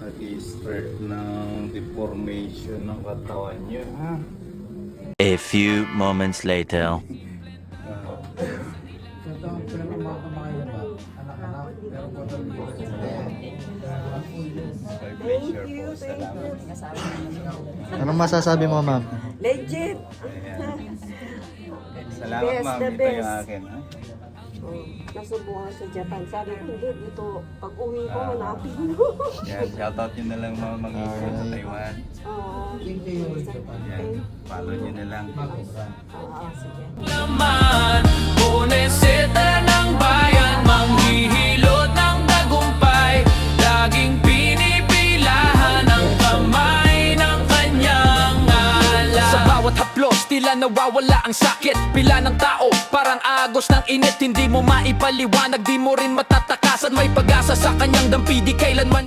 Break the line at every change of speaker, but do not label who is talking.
nag-i-start ng deformation ng katawan niya, ha?
A few moments later.
My pleasure po. Salamat.
Anong masasabi mo, ma'am?
Legit!
Ayan. Salamat,
Best,
ma'am.
the
Ito yung
best.
akin, ha?
Nasubukan sa Japan. Sabi ko, hindi, dito, pag uwi ko, hanapin mo.
Yan, shoutout nyo na lang mga mag-iikot sa Taiwan.
Oo.
Yan, follow nyo na lang.
Sige.
Laman, buneseta ng bayan, manghihilot ng tagumpay, laging pinipilahan ang kamay ng kanyang ngalan. Sa bawat haplos, tila nawawala ang sakit. Pila ng tao, parang agos ng init. Hindi mo maipaliwanag, di mo rin matatakasan. May pag-asa sa kanyang dampi, di kailanman